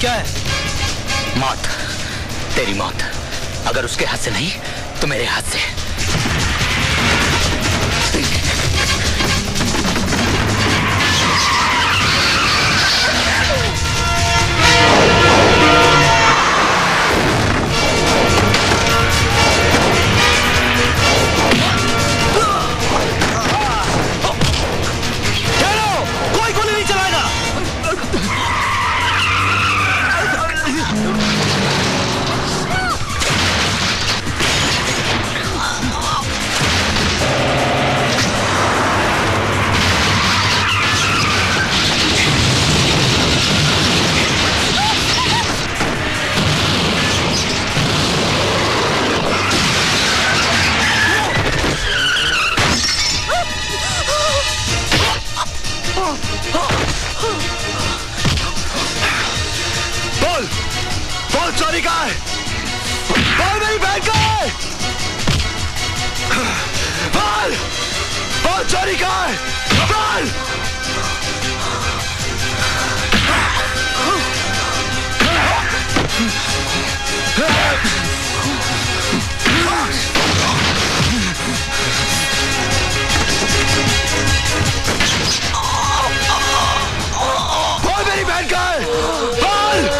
क्या है? मौत, तेरी मौत। अगर उसके हाथ से नहीं तो मेरे हाथ से। चोरी का है, बोल मेरी बहन का है, बोल चोरी का है, बोल। बोल मेरी बहन का है, बोल।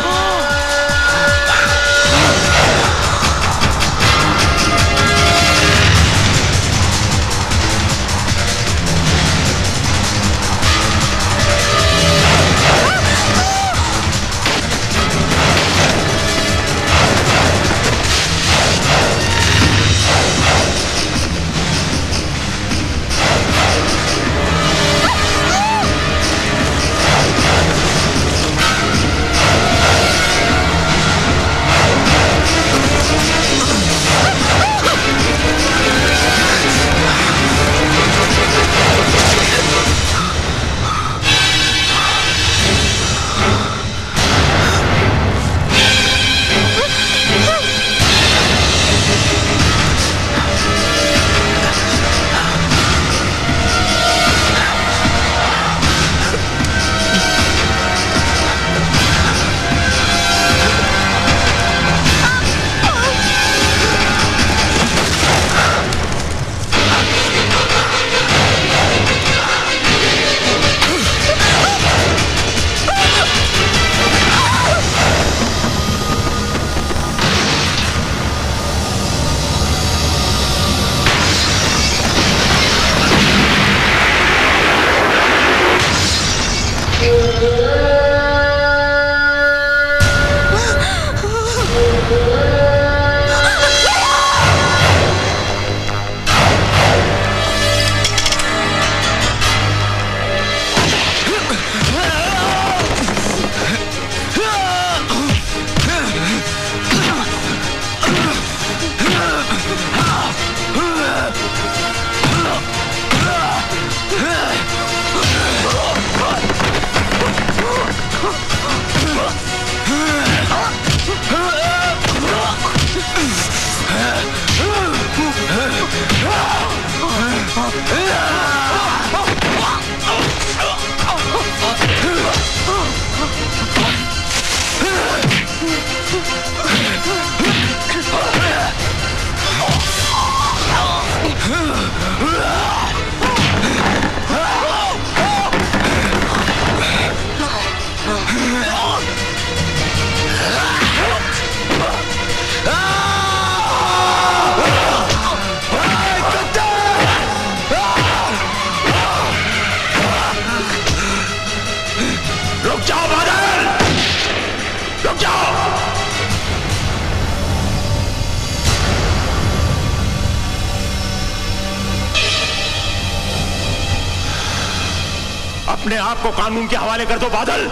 अपने आप को कानून के हवाले कर दो बादल,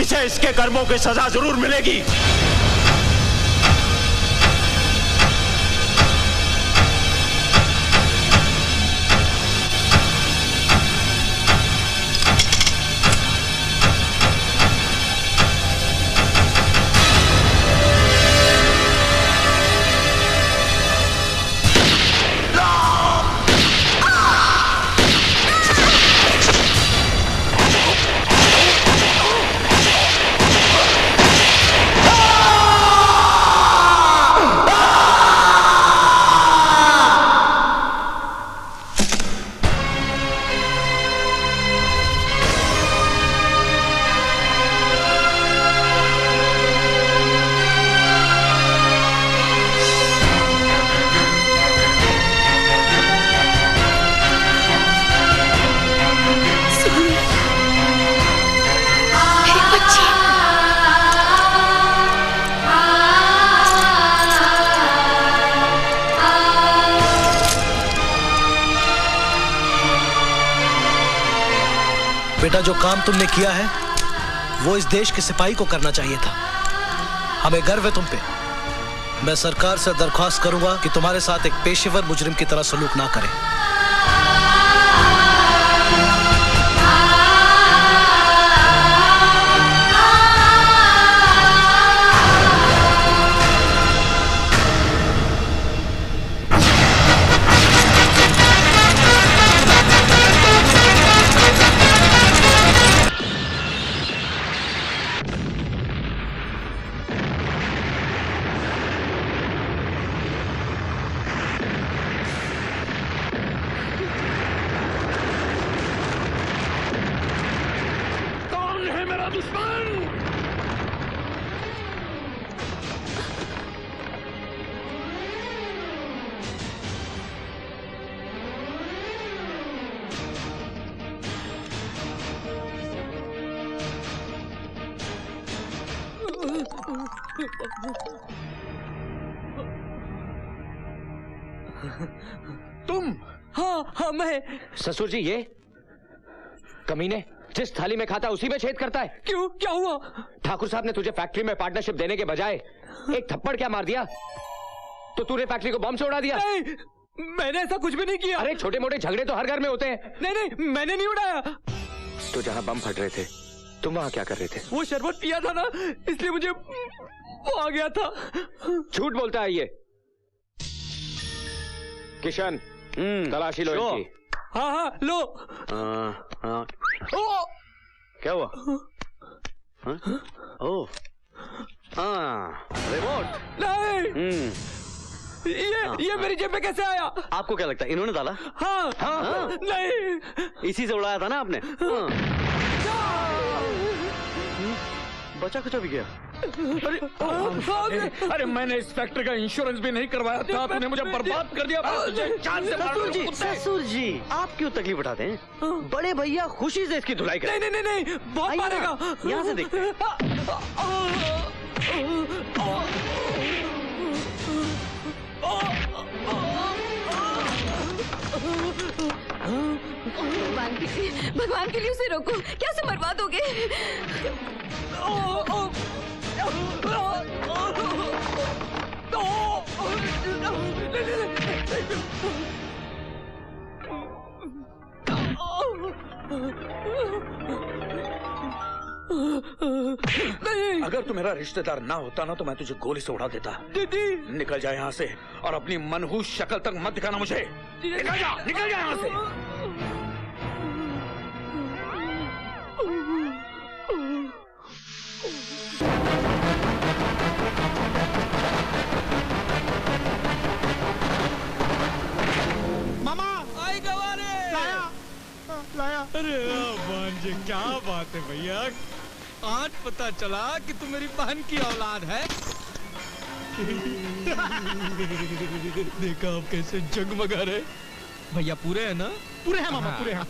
इसे इसके कर्मों की सजा जरूर मिलेगी। बेटा, जो काम तुमने किया है वो इस देश के सिपाही को करना चाहिए था। हमें गर्व है तुम पे। मैं सरकार से दरख्वास्त करूंगा कि तुम्हारे साथ एक पेशेवर मुजरिम की तरह सलूक ना करे। तुम? हाँ मैं। ससुर जी, ये कमीने जिस थाली में खाता उसी में छेद करता है। क्यों, क्या हुआ? ठाकुर साहब ने तुझे फैक्ट्री में पार्टनरशिप देने के बजाय एक थप्पड़ क्या मार दिया, तो तूने फैक्ट्री को बम से उड़ा दिया। नहीं, मैंने ऐसा कुछ भी नहीं किया। अरे छोटे मोटे झगड़े तो हर घर में होते हैं। नहीं नहीं, मैंने नहीं उड़ाया। तो जहाँ बम फट रहे थे तुम वहाँ क्या कर रहे थे? वो शरबत पिया था ना, इसलिए मुझे वो आ गया था। झूठ बोलता है ये। किशन, तलाशी लो इनकी। हाँ हाँ लो। हाँ। ओ! क्या हुआ? ओह, रिमोट नहीं। ये मेरी जेब में कैसे आया? आपको क्या लगता है इन्होंने डाला? हाँ हाँ नहीं, इसी से उड़ाया था ना आपने। बचा कुछ भी गया। अरे मैंने इस फैक्ट्री का इंश्योरेंस भी नहीं करवाया था, तूने मुझे बर्बाद कर दिया। जान से मार दूंगा। ससुर जी, आप क्यों तकलीफ उठाते हैं? बड़े भैया खुशी से इसकी धुलाई करें। नहीं नहीं नहीं, बहुत मारेगा। यहाँ से देखते हैं। भगवान के लिए उसे रोको, क्या उसे मरवा दोगे? अगर तू मेरा रिश्तेदार ना होता ना तो मैं तुझे गोली से उड़ा देता। दीदी निकल जा यहाँ से और अपनी मनहूस शक्ल तक मत दिखाना मुझे। निकल जा यहाँ से। मामा आई गवारे लाया। अरे भांजे, क्या बात है भैया, आज पता चला कि तू मेरी बहन की औलाद है। देखा आप कैसे जगमगा रहे। भैया पूरे हैं ना? पूरे हैं मामा, पूरे हैं।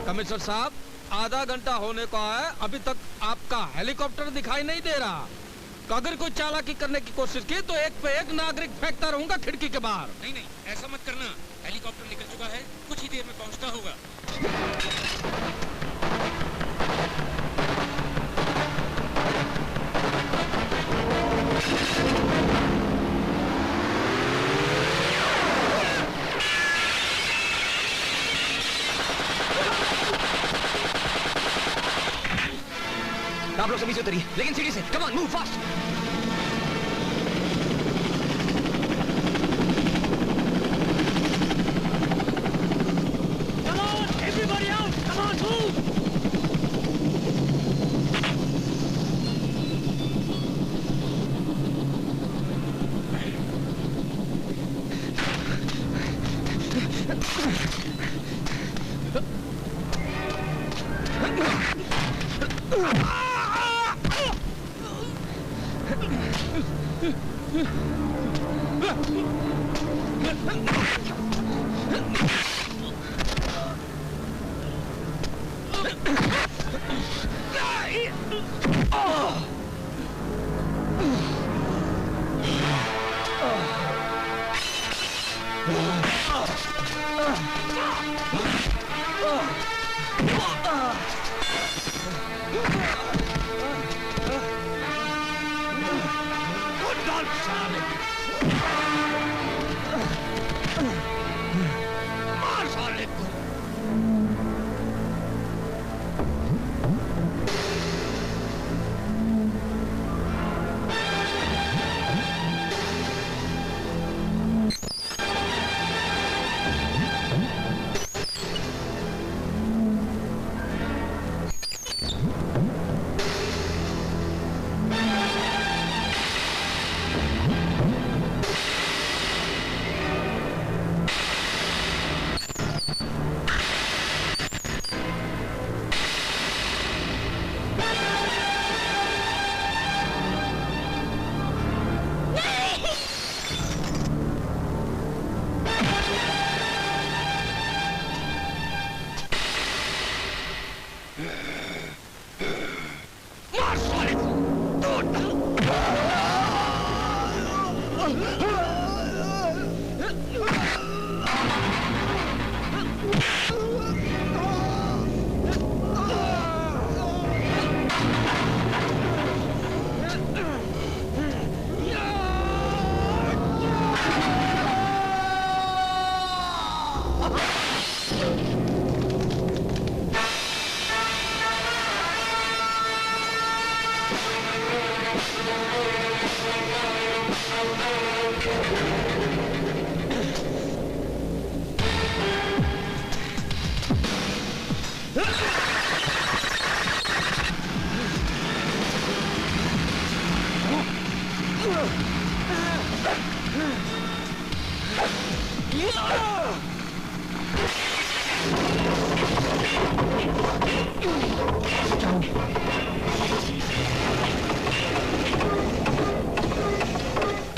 कमिश्नर साहब, आधा घंटा होने को है, अभी तक आपका हेलीकॉप्टर दिखाई नहीं दे रहा। अगर कोई चालाकी करने की कोशिश की तो एक पे एक नागरिक फेंकता रहूंगा खिड़की के बाहर। नहीं नहीं, ऐसा मत करना। हेलीकॉप्टर निकल चुका है, कुछ ही देर में पहुंचता होगा। आप लोग सभी से उतरिए, लेकिन सीढ़ी से। Come on, move fast. Come on, everybody out! Come on, move! क्या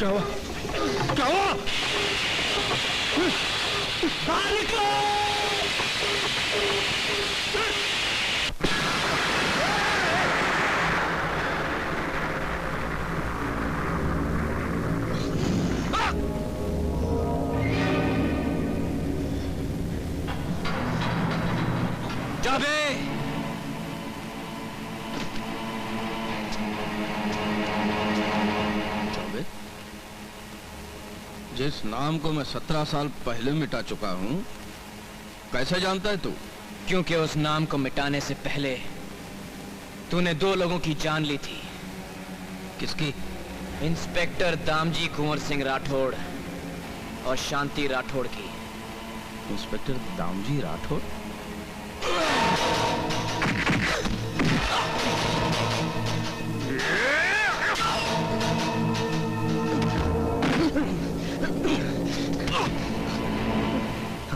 हुआ? क्या हुआ? बाहर निकलो! जाबे! जिस नाम को मैं 17 साल पहले मिटा चुका हूं, कैसे जानता है तू? क्योंकि उस नाम को मिटाने से पहले तूने 2 लोगों की जान ली थी। किसकी? इंस्पेक्टर दामजी कुंवर सिंह राठौड़ और शांति राठौड़ की। इंस्पेक्टर दामजी राठौड़?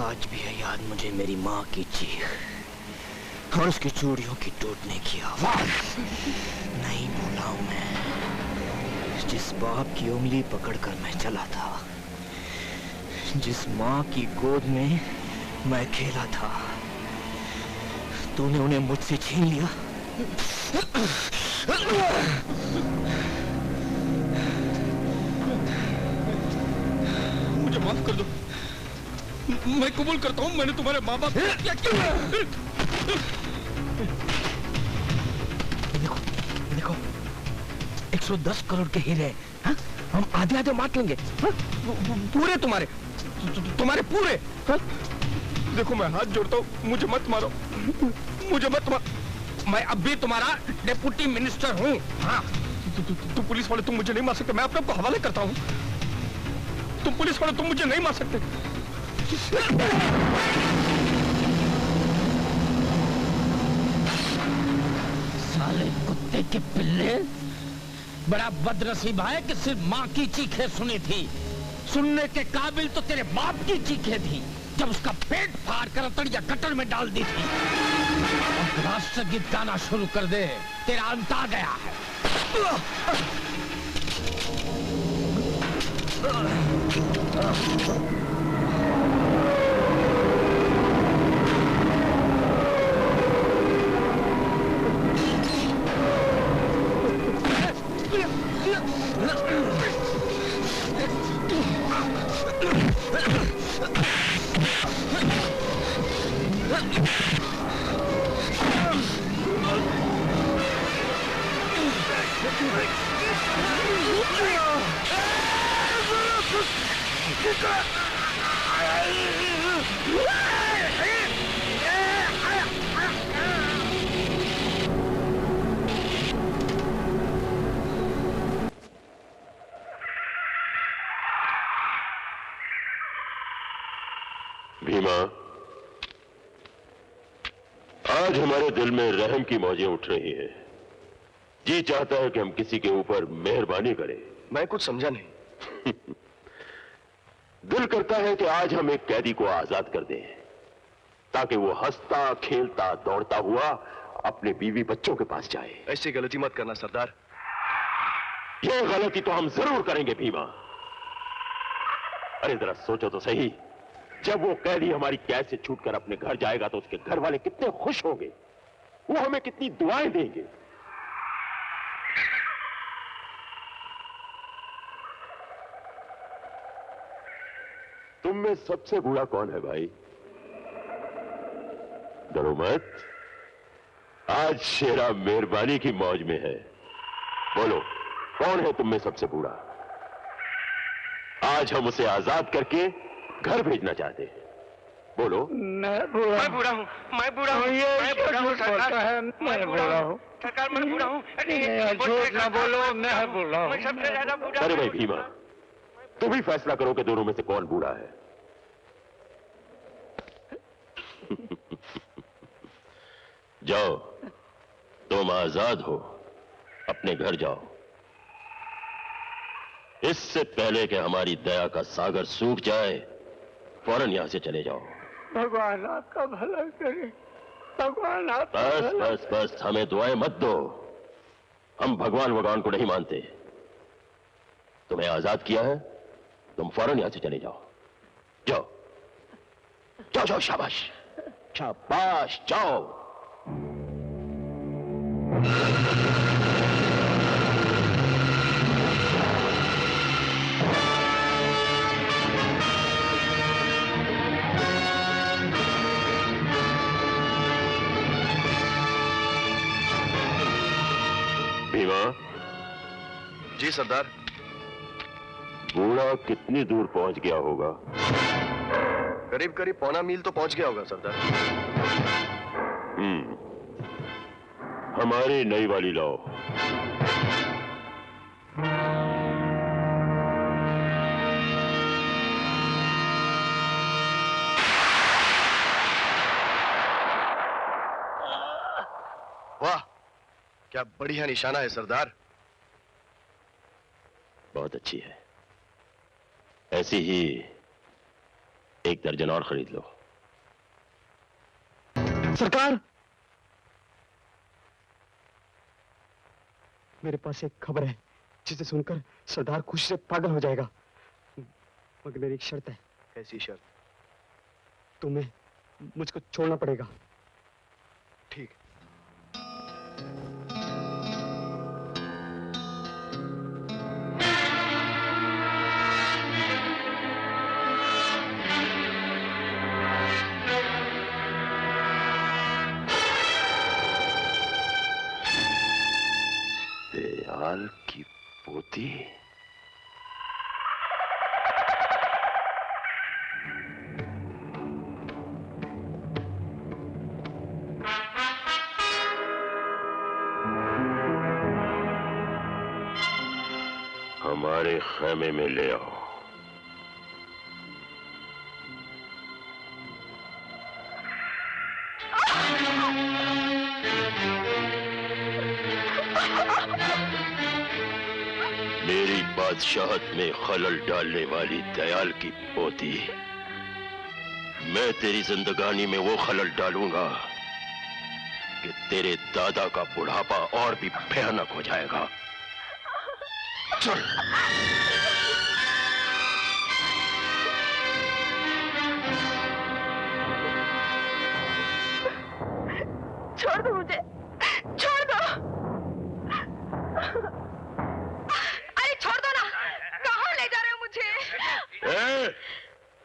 आज भी है याद मुझे मेरी माँ की चीख और उसकी चूड़ियों की टूटने की आवाज। नहीं भूला हूं मैं जिस बाप की उंगली पकड़कर मैं चला था, जिस माँ की गोद में मैं खेला था। तूने उन्हें मुझसे छीन लिया। मुझे माफ कर दो। मैं कबूल करता हूँ मैंने तुम्हारे माँ बाप क्या किया। देखो देखो 110 करोड़ के हीरे हैं, हाँ? हम आधे आधे बांट लेंगे, हाँ? पूरे तुम्हारे पूरे, हाँ? देखो मैं हाथ जोड़ता हूँ, मुझे मत मारो, मुझे मत मारो। मैं अब भी तुम्हारा डेप्यूटी मिनिस्टर हूँ, हाँ? तुम पुलिस वाले तुम मुझे नहीं मार सकते। मैं अपने आप को हवाले करता हूँ। तुम पुलिस वाले तुम मुझे नहीं मार सकते। साले कुत्ते के पिल्ले, बड़ा बदनसीब है कि सिर्फ माँ की चीखें सुनी थी। सुनने के काबिल तो तेरे बाप की चीखें थी जब उसका पेट फाड़ कर अतड़िया कटर में डाल दी थी। अब राष्ट्रगीत गाना शुरू कर दे, तेरा अंत आ गया है। भीमा, आज आज हमारे दिल में रहम की मौजें उठ रही हैं। जी चाहता है कि हम किसी के ऊपर मेहरबानी करें। मैं कुछ समझा नहीं। दिल करता है कि आज हम एक कैदी को आजाद कर दें, ताकि वो हंसता खेलता दौड़ता हुआ अपने बीवी बच्चों के पास जाए। ऐसी गलती मत करना सरदार। ये गलती तो हम जरूर करेंगे भीमा। अरे जरा सोचो तो सही, जब वो कैदी हमारी कैद से छूटकर अपने घर जाएगा तो उसके घर वाले कितने खुश होंगे, वो हमें कितनी दुआएं देंगे। तुम में सबसे बूढ़ा कौन है भाई? डरो मत, आज शेरा मेहरबानी की मौज में है। बोलो, कौन है तुम में सबसे बूढ़ा? आज हम उसे आजाद करके घर भेजना चाहते हैं। बोलो। मैं बूढ़ा हूँ, मैं बूढ़ा हूँ, मैं बूढ़ा हूँ सरकार, मैं बूढ़ा हूँ सरकार, मैं बूढ़ा हूँ। झूठ ना बोलो, मैं बूढ़ा हूँ, सबसे ज्यादा बूढ़ा। अरे भाई भीमा, तुम ही फैसला करो कि दोनों में से कौन बूढ़ा है। जाओ, तुम आजाद हो, अपने घर जाओ। इससे पहले कि हमारी दया का सागर सूख जाए, फौरन यहां से चले जाओ। भगवान आपका भला करे, भगवान आपका बस भला। बस बस, हमें दुआएं मत दो। हम भगवान को नहीं मानते। तुम्हें आजाद किया है, तुम फौरन यहां से चले जाओ। जाओ जाओ जाओ, शाबाश शाबाश, जाओ। भीमा। जी सरदार। बूढ़ा कितनी दूर पहुंच गया होगा? करीब करीब पौना मील तो पहुंच गया होगा सरदार। हमारी नई वाली लाओ। वाह, क्या बढ़िया निशाना है सरदार। बहुत अच्छी है, ऐसी ही एक दर्जन और खरीद लो। सरकार, मेरे पास एक खबर है जिसे सुनकर सरदार खुशी से पागल हो जाएगा, मगर मेरी एक शर्त है। कैसी शर्त? तुम्हें मुझको छोड़ना पड़ेगा। ठीक। दयाल की पोती? हमारे खेमे में ले आओ। मेरी बादशाहत में खलल डालने वाली दयाल की पोती, मैं तेरी जिंदगानी में वो खलल डालूंगा कि तेरे दादा का बुढ़ापा और भी भयानक हो जाएगा। चल। छोड़ दो मुझे, छोड़ दो। अरे छोड़ दो ना, कहाँ ले जा रहे हो मुझे?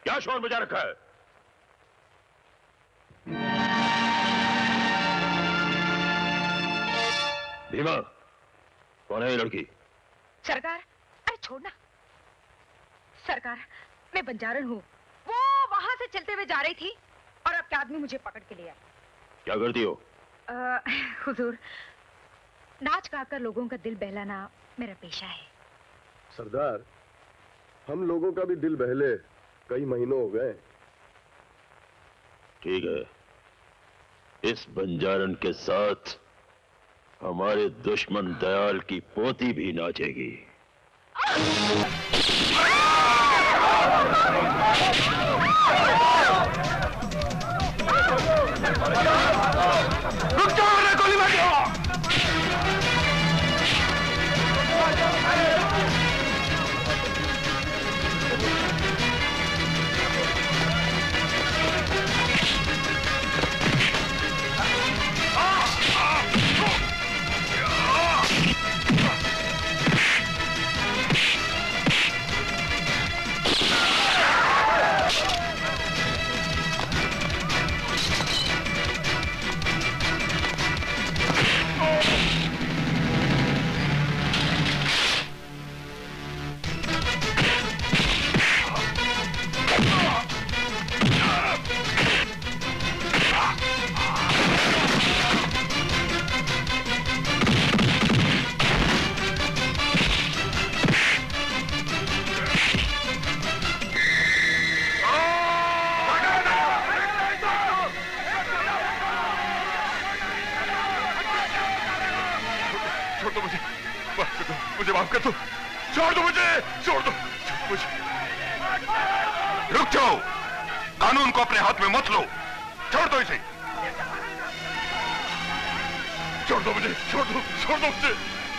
क्या शोर मचा रखा है? भीमा, कौन है ये लड़की? सरकार, अरे छोड़ना। सरकार, मैं बंजारन हूँ। वो वहां से चलते हुए जा रही थी और आपके आदमी मुझे पकड़ के ले आए। क्या करती हो? हुजूर, नाच गाकर लोगों का दिल बहलाना मेरा पेशा है। सरदार, हम लोगों का भी दिल बहले कई महीनों हो गए। ठीक है, इस बंजारन के साथ हमारे दुश्मन दयाल की पोती भी नाचेगी। रुक जाओ, वरना गोली मार दो। मुझे माफ कर दो, छोड़ दो मुझे, छोड़ दो मुझे। रुक जाओ, कानून को अपने हाथ में मत लो, छोड़ दो इसे, छोड़ दो मुझे, छोड़ दो मुझे,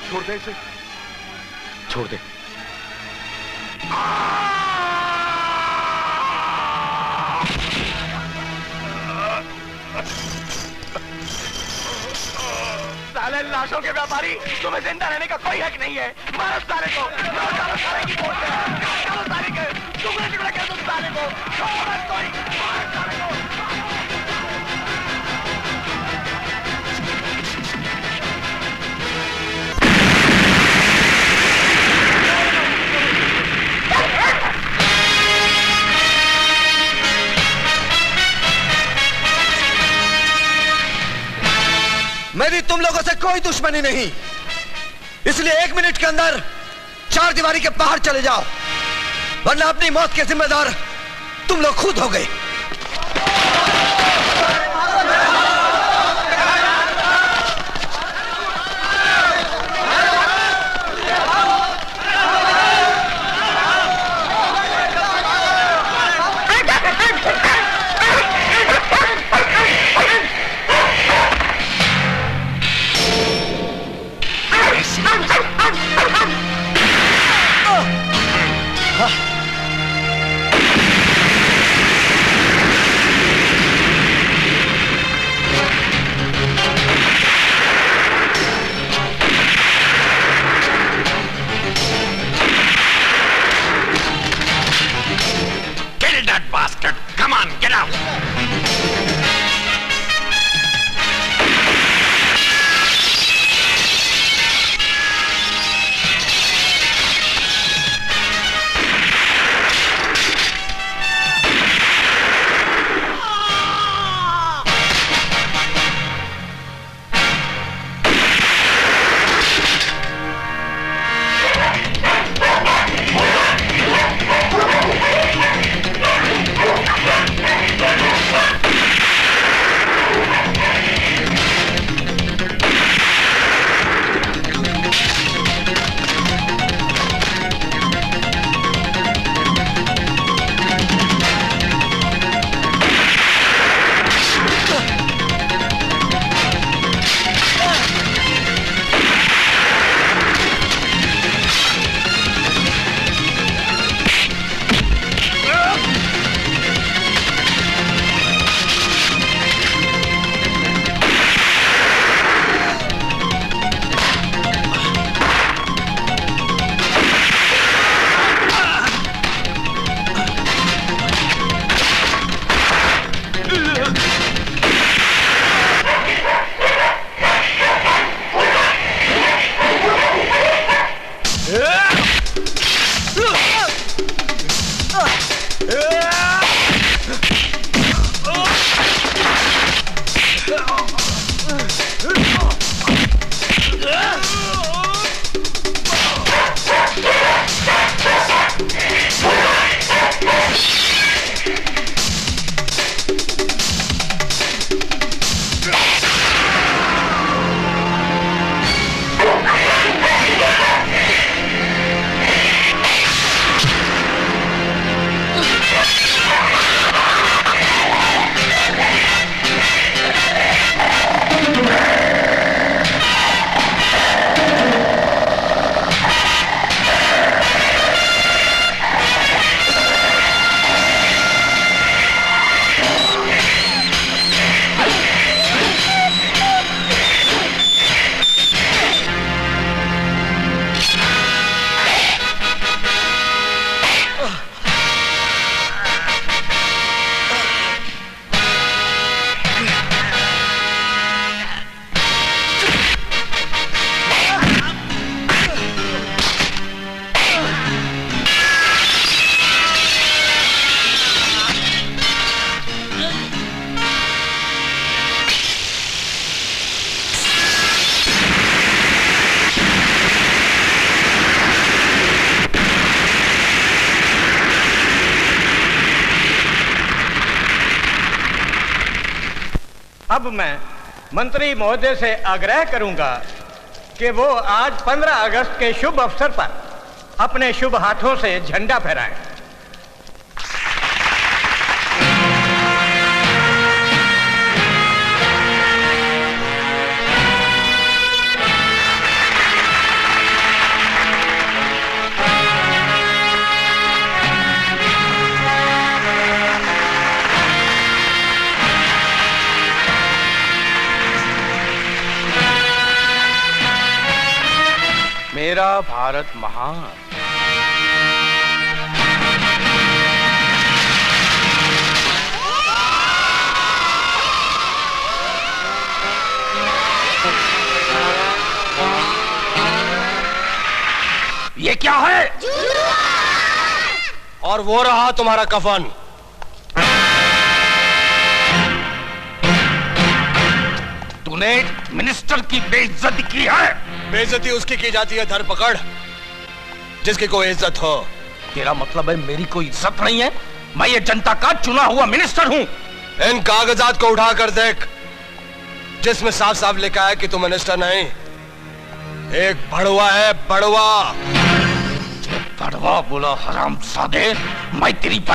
छोड़ दे इसे, छोड़ दे। साले लाशों के व्यापारी, तुम्हें जिंदा रहने का कोई हक नहीं है। मारो साले को, मारो साले की पोस्ट है, मारो साले के टुकड़े टुकड़े कर दो साले को, छोड़ो मत कोई, मारो साले को। मेरी तुम लोगों से कोई दुश्मनी नहीं, इसलिए 1 मिनट के अंदर 4 दीवारी के बाहर चले जाओ, वरना अपनी मौत के जिम्मेदार तुम लोग खुद हो गए। अब मैं मंत्री महोदय से आग्रह करूंगा कि वो आज 15 अगस्त के शुभ अवसर पर अपने शुभ हाथों से झंडा फहराएं। मेरा भारत महान। ये क्या है? और वो रहा तुम्हारा कफन। तूने मिनिस्टर की बेइज्जती की है। बेइज्जती उसकी की जाती है धरपकड़, जिसकी कोई इज्जत हो। तेरा मतलब है मेरी कोई इज्जत नहीं है? मैं ये जनता का चुना हुआ मिनिस्टर हूं। इन कागजात को उठाकर देख, जिसमें साफ साफ लिखा है कि तू मिनिस्टर नहीं, एक बड़वा है, बड़वा। बड़वा बोला हरामजादे, मैं तेरी